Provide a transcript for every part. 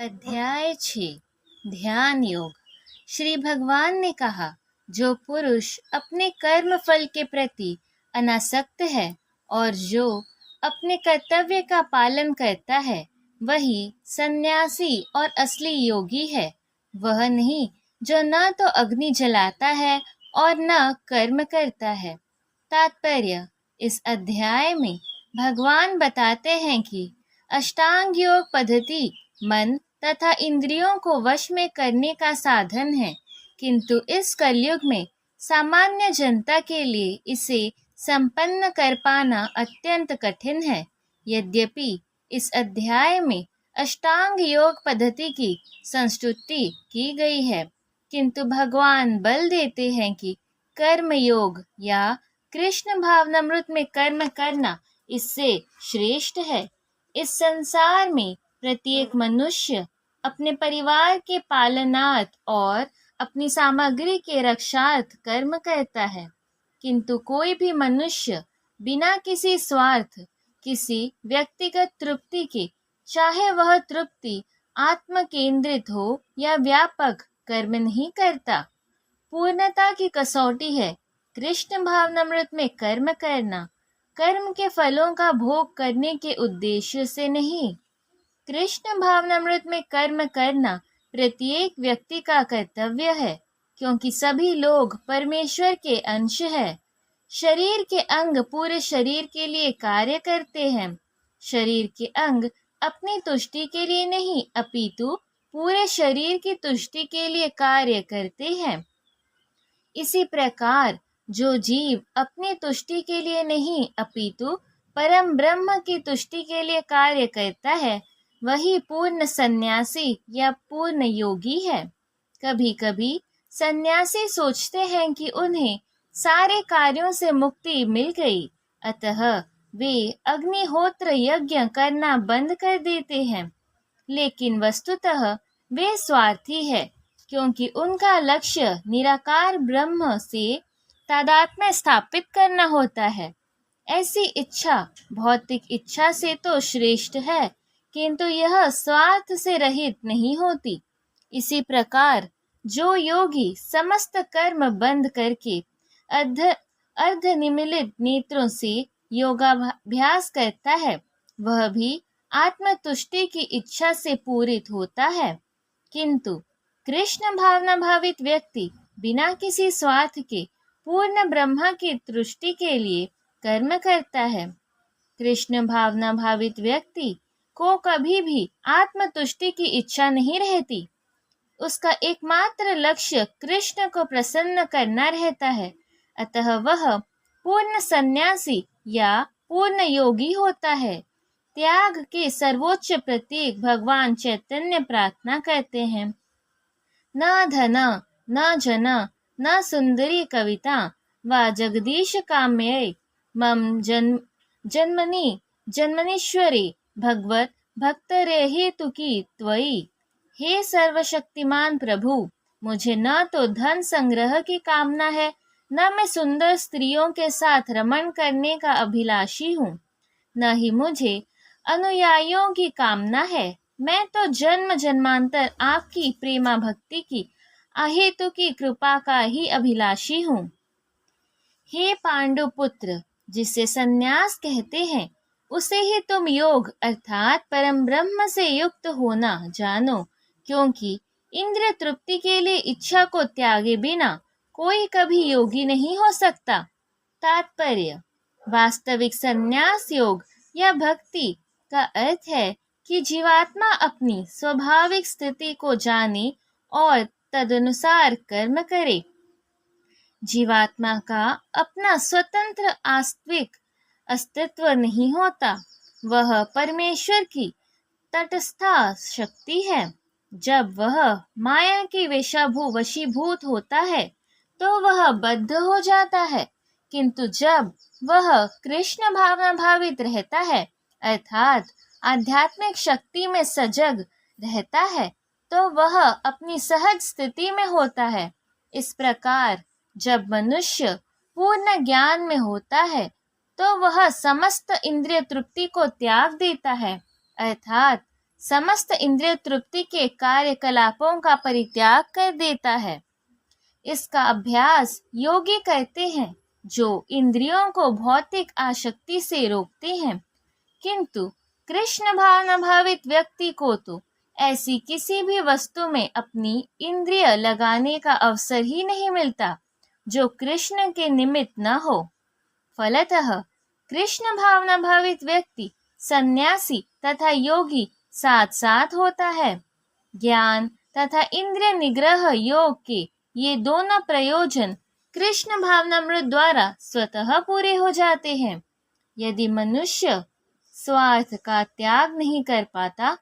अध्याय 6 ध्यान योग। श्री भगवान ने कहा, जो पुरुष अपने कर्म फल के प्रति अनासक्त है और जो अपने कर्तव्य का पालन करता है वही सन्यासी और असली योगी है। वह नहीं जो न तो अग्नि जलाता है और न कर्म करता है। तात्पर्य: इस अध्याय में भगवान बताते हैं कि अष्टांग योग पद्धति मन तथा इंद्रियों को वश में करने का साधन है, किंतु इस कलयुग में सामान्य जनता के लिए इसे संपन्न कर पाना अत्यंत कठिन है। यद्यपि इस अध्याय में अष्टांग योग पद्धति की संस्तुति की गई है, किंतु भगवान बल देते हैं कि कर्म योग या कृष्ण भावनामृत में कर्म करना इससे श्रेष्ठ है। इस संसार में प्रत्येक मनुष्य अपने परिवार के पालनार्थ और अपनी सामग्री के रक्षार्थ कर्म करता है, किंतु कोई भी मनुष्य बिना किसी स्वार्थ, किसी व्यक्तिगत तृप्ति के, चाहे वह तृप्ति आत्म केंद्रित हो या व्यापक, कर्म नहीं करता। पूर्णता की कसौटी है कृष्ण भावनामृत में कर्म करना, कर्म के फलों का भोग करने के उद्देश्य से नहीं। कृष्ण भावनामृत में कर्म करना प्रत्येक व्यक्ति का कर्तव्य है, क्योंकि सभी लोग परमेश्वर के अंश हैं। शरीर के अंग पूरे शरीर के लिए कार्य करते हैं। शरीर के अंग अपनी तुष्टि के लिए नहीं, अपितु पूरे शरीर की तुष्टि के लिए कार्य करते हैं। इसी प्रकार जो जीव अपनी तुष्टि के लिए नहीं, अपितु परम ब्रह्म की तुष्टि के लिए कार्य करता है, वही पूर्ण सन्यासी या पूर्ण योगी है। कभी कभी सन्यासी सोचते हैं कि उन्हें सारे कार्यों से मुक्ति मिल गई, अतः वे अग्निहोत्र यज्ञ करना बंद कर देते हैं। लेकिन वस्तुतः वे स्वार्थी है, क्योंकि उनका लक्ष्य निराकार ब्रह्म से तादात्म्य स्थापित करना होता है। ऐसी इच्छा भौतिक इच्छा से तो श्रेष्ठ है, किंतु यह स्वार्थ से रहित नहीं होती। इसी प्रकार जो योगी समस्त कर्म बंद करके अर्ध निमीलित नेत्रों से योगाभ्यास करता है, वह भी आत्मतुष्टि की इच्छा से पूरित होता है। किंतु कृष्ण भावना भावित व्यक्ति बिना किसी स्वार्थ के पूर्ण ब्रह्मा की तुष्टि के लिए कर्म करता है। कृष्ण भावना भावित व्यक्ति को कभी भी आत्मतुष्टि की इच्छा नहीं रहती। उसका एकमात्र लक्ष्य कृष्ण को प्रसन्न करना रहता है, अतः वह पूर्ण सन्यासी या पूर्ण योगी होता है। त्याग के सर्वोच्च प्रतीक भगवान चैतन्य प्रार्थना करते हैं, न धन न जन न सुंदरी कविता व जगदीश काम्ये मम जन्मनि जन्मनीश्वरे भगवत भक्तरेहेतुकी त्वयि। हे सर्वशक्तिमान प्रभु, मुझे न तो धन संग्रह की कामना है, न मैं सुंदर स्त्रियों के साथ रमण करने का अभिलाषी हूँ, न ही मुझे अनुयायियों की कामना है। मैं तो जन्म जन्मांतर आपकी प्रेमा भक्ति की अहेतु की कृपा का ही अभिलाषी हूँ। हे पांडु पुत्र, जिसे सन्यास कहते हैं उसे ही तुम योग अर्थात परम ब्रह्म से युक्त होना जानो, क्योंकि इंद्रिय तृप्ति के लिए इच्छा को त्यागे बिना कोई कभी योगी नहीं हो सकता। तात्पर्य: वास्तविक संन्यास योग या भक्ति का अर्थ है कि जीवात्मा अपनी स्वाभाविक स्थिति को जाने और तदनुसार कर्म करे। जीवात्मा का अपना स्वतंत्र आस्तिक अस्तित्व नहीं होता, वह परमेश्वर की तटस्था शक्ति है। जब वह माया की वशीभूत होता है तो वह बद्ध हो जाता है, किंतु जब वह कृष्ण भावना भावित रहता है अर्थात आध्यात्मिक शक्ति में सजग रहता है, तो वह अपनी सहज स्थिति में होता है। इस प्रकार जब मनुष्य पूर्ण ज्ञान में होता है तो वह समस्त इंद्रिय तृप्ति को त्याग देता है, अर्थात समस्त इंद्रिय तृप्ति के कार्यकलापों का परित्याग कर देता है। इसका अभ्यास योगी करते हैं जो इंद्रियों को भौतिक आसक्ति से रोकते हैं, किंतु कृष्ण भावना भावित व्यक्ति को तो ऐसी किसी भी वस्तु में अपनी इंद्रिय लगाने का अवसर ही नहीं मिलता जो कृष्ण के निमित्त न हो। फलतः कृष्ण भावना भावित व्यक्ति सन्यासी तथा योगी साथ साथ होता है। ज्ञान तथा इंद्रिय निग्रह योग के ये दोनों प्रयोजन कृष्ण भावनामृत द्वारा स्वतः पूरे हो जाते हैं। यदि मनुष्य स्वार्थ का त्याग नहीं कर पाता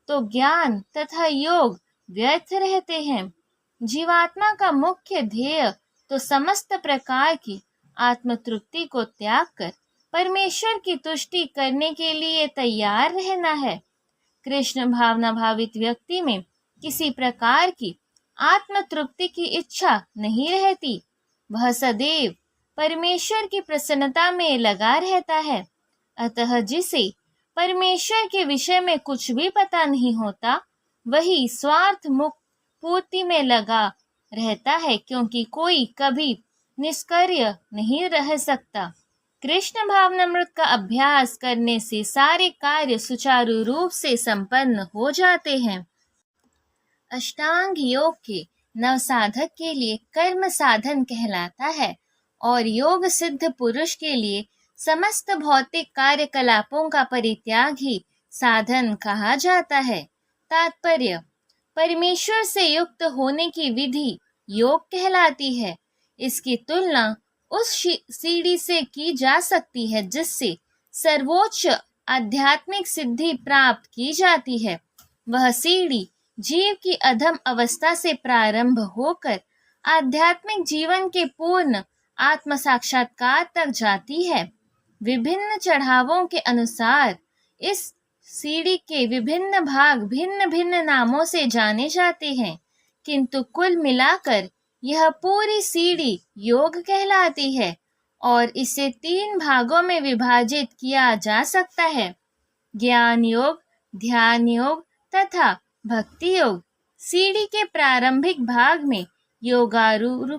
तो ज्ञान तथा योग व्यर्थ रहते हैं। जीवात्मा का मुख्य ध्येय तो समस्त प्रकार की आत्मतृप्ति को त्याग कर परमेश्वर की तुष्टि करने के लिए तैयार रहना है। कृष्ण भावना भावित व्यक्ति में किसी प्रकार की आत्मतृप्ति की इच्छा नहीं रहती। वह सदैव परमेश्वर की प्रसन्नता में लगा रहता है। अतः जिसे परमेश्वर के विषय में कुछ भी पता नहीं होता वही स्वार्थ मुक्त पूर्ति में लगा रहता है, क्योंकि कोई कभी निष्क्रिय नहीं रह सकता। कृष्ण भावनामृत का अभ्यास करने से सारे कार्य सुचारू रूप से संपन्न हो जाते हैं। अष्टांग योग के नवसाधक के लिए कर्म साधन कहलाता है और योग सिद्ध पुरुष के लिए समस्त भौतिक कार्यकलापों का परित्याग ही साधन कहा जाता है। तात्पर्य: परमेश्वर से युक्त होने की विधि योग कहलाती है। इसकी तुलना उस सीढ़ी से की जा सकती है जिससे सर्वोच्च आध्यात्मिक सिद्धि प्राप्त की जाती है। वह सीढ़ी जीव की अधम अवस्था से प्रारंभ होकर आध्यात्मिक जीवन के पूर्ण आत्म साक्षात्कार तक जाती है। विभिन्न चढ़ावों के अनुसार इस सीढ़ी के विभिन्न भाग भिन्न भिन्न नामों से जाने जाते हैं, किंतु कुल मिलाकर यह पूरी सीढ़ी योग कहलाती है और इसे 3 भागों में विभाजित किया जा सकता है: ज्ञान योग, ध्यान योग तथा भक्ति योग। सीढ़ी के प्रारंभिक भाग में योगारूढ़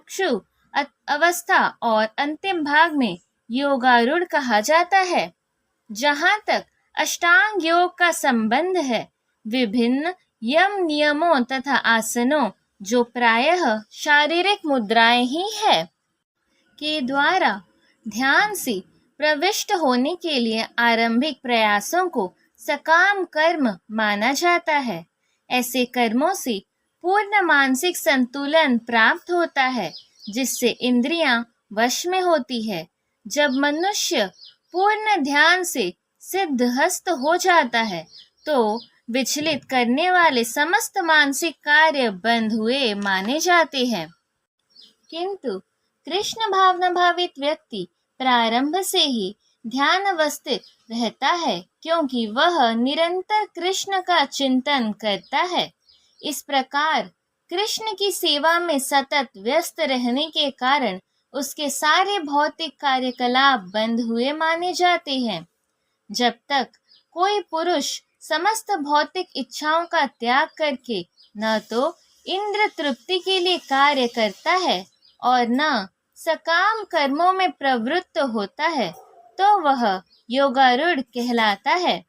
अवस्था और अंतिम भाग में योगारूढ़ कहा जाता है। जहाँ तक अष्टांग योग का संबंध है, विभिन्न यम नियमों तथा आसनों, जो प्रायः शारीरिक मुद्राएं ही है, के द्वारा ध्यान से प्रविष्ट होने के लिए आरंभिक प्रयासों को सकाम कर्म माना जाता है। ऐसे कर्मों से पूर्ण मानसिक संतुलन प्राप्त होता है, जिससे इंद्रियां वश में होती है। जब मनुष्य पूर्ण ध्यान से सिद्धहस्त हो जाता है तो विचलित करने वाले समस्त मानसिक कार्य बंद हुए माने जाते हैं। किंतु कृष्ण भावना भावित व्यक्ति प्रारंभ से ही ध्यान अवस्थित रहता है, क्योंकि वह निरंतर कृष्ण का चिंतन करता है। इस प्रकार कृष्ण की सेवा में सतत व्यस्त रहने के कारण उसके सारे भौतिक कार्यकलाप बंद हुए माने जाते हैं। जब तक कोई पुरुष समस्त भौतिक इच्छाओं का त्याग करके न तो इंद्र तृप्ति के लिए कार्य करता है और न सकाम कर्मों में प्रवृत्त होता है, तो वह योगारूढ़ कहलाता है।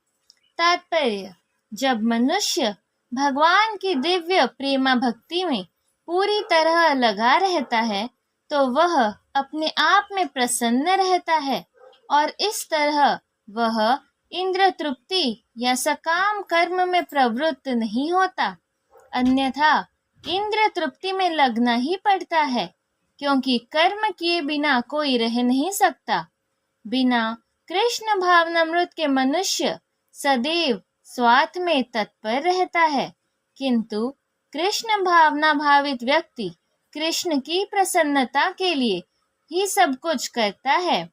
तात्पर्य: जब मनुष्य भगवान की दिव्य प्रेमा भक्ति में पूरी तरह लगा रहता है तो वह अपने आप में प्रसन्न रहता है और इस तरह वह इंद्र तृप्ति या सकाम कर्म में प्रवृत्त नहीं होता। अन्यथा इंद्र तृप्ति में लगना ही पड़ता है, क्योंकि कर्म किए बिना कोई रह नहीं सकता। बिना कृष्ण भावनामृत के मनुष्य सदैव स्वार्थ में तत्पर रहता है, किंतु कृष्ण भावना भावित व्यक्ति कृष्ण की प्रसन्नता के लिए ही सब कुछ करता है।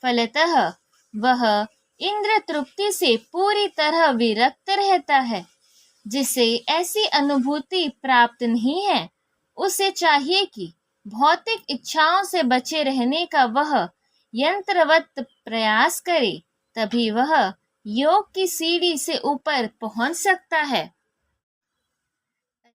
फलतः वह इंद्र तृप्ति से पूरी तरह विरक्त रहता है। जिसे ऐसी अनुभूति प्राप्त नहीं है, उसे चाहिए कि भौतिक इच्छाओं से बचे रहने का वह यंत्रवत प्रयास करे, तभी वह योग की सीढ़ी से ऊपर पहुंच सकता है।